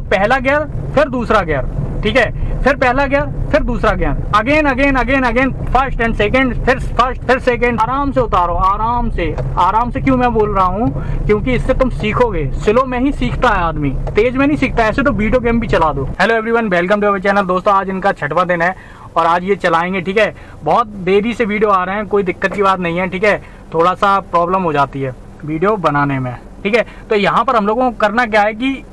पहला गियर फिर दूसरा गियर, ठीक है, फिर पहला गियर फिर दूसरा gear, again again again again, first and second, फिर फर्स्ट फिर सेकंड, आराम से उतारो, आराम से। आराम से क्यों मैं बोल रहा हूँ, क्योंकि इससे तुम सीखोगे। स्लो में ही सीखता है आदमी, तेज में नहीं सीखता। ऐसे तो वीडियो गेम भी चला दो। Hello everyone, welcome to our channel. दोस्तों आज इनका 6वां दिन है और आज ये चलाएंगे, ठीक है। बहुत देरी से वीडियो आ रहे हैं, कोई दिक्कत की बात नहीं है, ठीक है। थोड़ा सा प्रॉब्लम हो जाती है वीडियो बनाने में, ठीक है। तो यहाँ पर हम लोगों को करना क्या है कि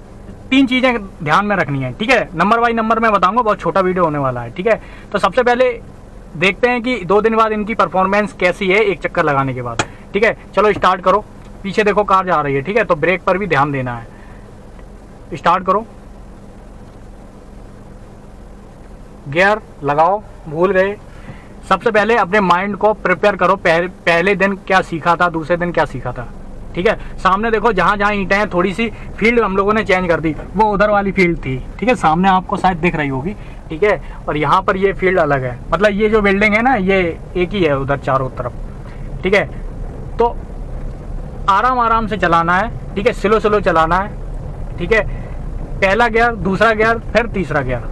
3 चीजें ध्यान में रखनी है, ठीक है। नंबर बाई नंबर मैं बताऊंगा, बहुत छोटा वीडियो होने वाला है, ठीक है। तो सबसे पहले देखते हैं कि 2 दिन बाद इनकी परफॉर्मेंस कैसी है एक चक्कर लगाने के बाद, ठीक है। चलो स्टार्ट करो। पीछे देखो कार जा रही है, ठीक है, तो ब्रेक पर भी ध्यान देना है। स्टार्ट करो, गियर लगाओ। भूल गए, सबसे पहले अपने माइंड को प्रिपेयर करो। पहले दिन क्या सीखा था, दूसरे दिन क्या सीखा था, ठीक है। सामने देखो, जहाँ जहाँ ईंटें हैं, थोड़ी सी फील्ड हम लोगों ने चेंज कर दी। वो उधर वाली फील्ड थी, ठीक है, सामने आपको शायद दिख रही होगी, ठीक है। और यहाँ पर ये फील्ड अलग है, मतलब ये जो बिल्डिंग है ना, ये एक ही है उधर चारों तरफ, ठीक है। तो आराम आराम से चलाना है, ठीक है, स्लो स्लो चलाना है, ठीक है। पहला गियर, दूसरा गियर, फिर तीसरा गियर,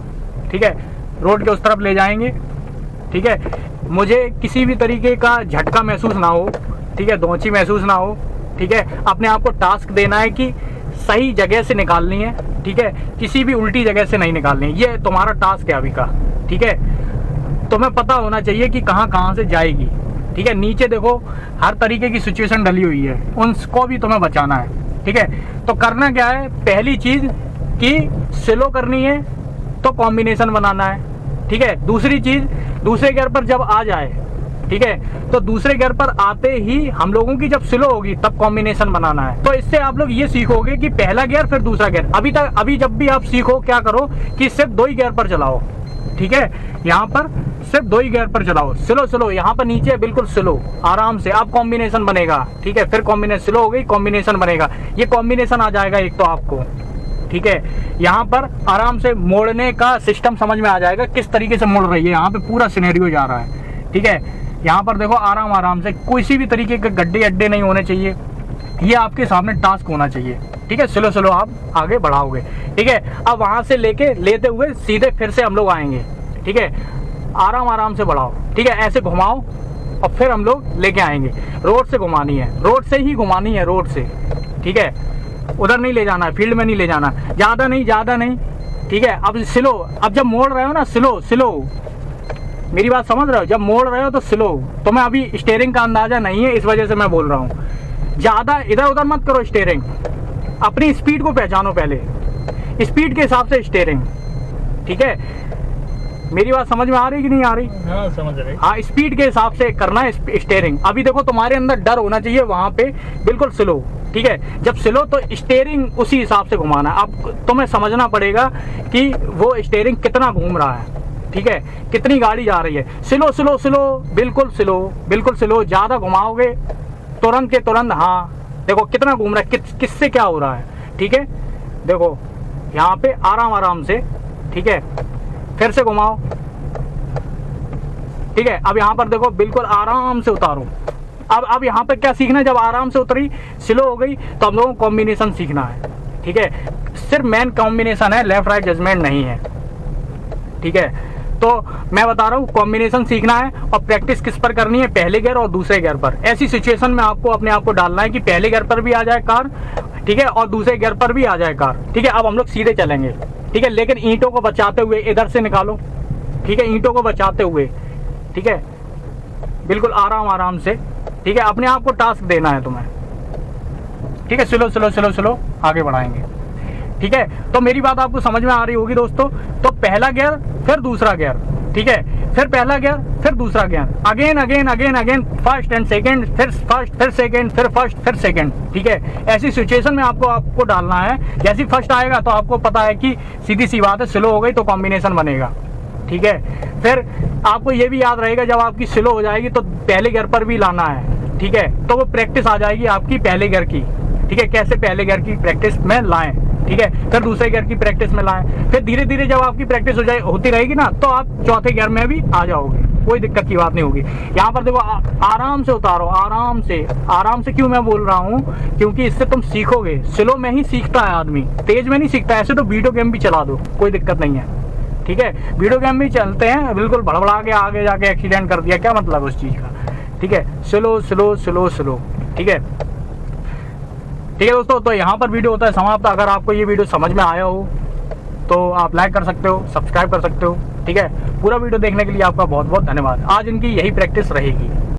ठीक है। रोड के उस तरफ ले जाएंगे, ठीक है। मुझे किसी भी तरीके का झटका महसूस ना हो, ठीक है, धोंची महसूस ना हो, ठीक है। अपने आप को टास्क देना है कि सही जगह से निकालनी है, ठीक है, किसी भी उल्टी जगह से नहीं निकालनी है। ये तुम्हारा टास्क है अभी का, ठीक है। तुम्हें पता होना चाहिए कि कहाँ कहाँ से जाएगी, ठीक है। नीचे देखो हर तरीके की सिचुएशन डली हुई है, उनको भी तुम्हें बचाना है, ठीक है। तो करना क्या है, पहली चीज कि स्लो करनी है तो कॉम्बिनेशन बनाना है, ठीक है। दूसरी चीज, दूसरे गियर पर जब आ जाए, ठीक है, तो दूसरे गियर पर आते ही हम लोगों की जब स्लो होगी तब कॉम्बिनेशन बनाना है। तो इससे आप लोग ये सीखोगे कि पहला गियर फिर दूसरा गियर। अभी जब भी आप सीखो, क्या करो कि सिर्फ 2 ही गियर पर चलाओ, ठीक है। यहाँ पर सिर्फ 2 ही गियर पर चलाओ, स्लो स्लो। यहाँ पर नीचे बिल्कुल स्लो, आराम से। अब कॉम्बिनेशन बनेगा, ठीक है। फिर कॉम्बिनेशन स्लो हो गई, कॉम्बिनेशन बनेगा, ये कॉम्बिनेशन आ जाएगा एक तो आपको, ठीक है। यहाँ पर आराम से मोड़ने का सिस्टम समझ में आ जाएगा, किस तरीके से मुड़ रही है। यहाँ पे पूरा सिनेरियो जा रहा है, ठीक है। यहाँ पर देखो आराम आराम से, किसी भी तरीके के गड्ढे अड्डे नहीं होने चाहिए। ये आपके सामने टास्क होना चाहिए, ठीक है। स्लो स्लो आप आगे बढ़ाओगे, ठीक है। अब वहां से लेते हुए सीधे फिर से हम लोग आएंगे, ठीक है। आराम आराम से बढ़ाओ, ठीक है, ऐसे घुमाओ और फिर हम लोग लेके आएंगे। रोड से घुमानी है, रोड से ही घुमानी है, रोड से, ठीक है। उधर नहीं ले जाना है, फील्ड में नहीं ले जाना, ज्यादा नहीं, ठीक है। अब स्लो, अब जब मोड़ रहे हो ना, स्लो स्लो, मेरी बात समझ रहे हो, जब मोड़ रहे हो तो स्लो। तुम्हें अभी स्टीयरिंग का अंदाजा नहीं है, इस वजह से मैं बोल रहा हूँ। ज्यादा इधर उधर मत करो स्टीयरिंग, अपनी स्पीड को पहचानो पहले, स्पीड के हिसाब से स्टीयरिंग, ठीक है। मेरी बात समझ में आ रही कि नहीं आ रही? हाँ, समझ रही। हाँ, स्पीड के हिसाब से करना है स्टीयरिंग। अभी देखो तुम्हारे अंदर डर होना चाहिए, वहां पे बिल्कुल स्लो, ठीक है। जब स्लो तो स्टीयरिंग उसी हिसाब से घुमाना है। अब तुम्हें समझना पड़ेगा कि वो स्टीयरिंग कितना घूम रहा है, ठीक है, कितनी गाड़ी जा रही है। स्लो स्लो स्लो, बिल्कुल स्लो, बिल्कुल स्लो। ज्यादा घुमाओगे तुरंत के तुरंत, हाँ देखो कितना घूम रहा है, किससे क्या हो रहा है, ठीक है। देखो यहाँ पे आराम आराम से, ठीक है, फिर से घुमाओ, ठीक है। अब यहाँ पर देखो बिल्कुल आराम से उतारो। अब यहाँ पे क्या सीखना है, जब आराम से उतरी, स्लो हो गई, तो हम लोगों को कॉम्बिनेशन सीखना है, ठीक है। सिर्फ मेन कॉम्बिनेशन है, लेफ्ट राइट जजमेंट नहीं है, ठीक है। तो मैं बता रहा हूँ, कॉम्बिनेशन सीखना है और प्रैक्टिस किस पर करनी है, पहले गियर और दूसरे गियर पर। ऐसी सिचुएशन में आपको अपने आप को डालना है कि पहले गियर पर भी आ जाए कार, ठीक है, और दूसरे गियर पर भी आ जाए कार, ठीक है। अब हम लोग सीधे चलेंगे, ठीक है, लेकिन ईंटों को बचाते हुए इधर से निकालो, ठीक है, ईंटों को बचाते हुए, ठीक है, बिल्कुल आराम आराम से, ठीक है। अपने आप को टास्क देना है तुम्हें, ठीक है। स्लो स्लो स्लो स्लो आगे बढ़ाएंगे, ठीक है। तो मेरी बात आपको समझ में आ रही होगी दोस्तों। तो पहला गियर फिर दूसरा गियर, ठीक है, फिर पहला गियर फिर दूसरा gear, again again again again, first and second, फिर फर्स्ट फिर सेकंड, फिर फर्स्ट फिर सेकंड, ठीक है। ऐसी सिचुएशन में आपको डालना है। जैसे फर्स्ट आएगा तो आपको पता है कि सीधी सी बात है, स्लो हो गई तो कॉम्बिनेशन बनेगा, ठीक है। फिर आपको ये भी याद रहेगा, जब आपकी स्लो हो जाएगी तो पहले गियर पर भी लाना है, ठीक है। तो वो प्रैक्टिस आ जाएगी आपकी पहले गियर की, ठीक है, कैसे पहले गियर की प्रैक्टिस में लाएं, ठीक है। फिर दूसरे गियर की प्रैक्टिस में लाएं। फिर धीरे धीरे जब आपकी प्रैक्टिस होती रहेगी ना, तो आप चौथे गियर में भी आ जाओगे। कोई दिक्कत की बात नहीं होगी। यहाँ पर देखो आराम से उतारो, आराम से क्यों मैं बोल रहा हूँ, क्योंकि इससे तुम सीखोगे। स्लो में ही सीखता है आदमी, तेज में नहीं सीखता। ऐसे तो वीडियो गेम भी चला दो, कोई दिक्कत नहीं है, ठीक है। वीडियो गेम भी चलते हैं, बिल्कुल भड़बड़ा के आगे जाके एक्सीडेंट कर दिया, क्या मतलब उस चीज़ का, ठीक है। स्लो स्लो स्लो स्लो, ठीक है, ठीक है दोस्तों। तो यहाँ पर वीडियो होता है समाप्त। अगर आपको ये वीडियो समझ में आया हो तो आप लाइक कर सकते हो, सब्सक्राइब कर सकते हो, ठीक है। पूरा वीडियो देखने के लिए आपका बहुत बहुत धन्यवाद। आज इनकी यही प्रैक्टिस रहेगी।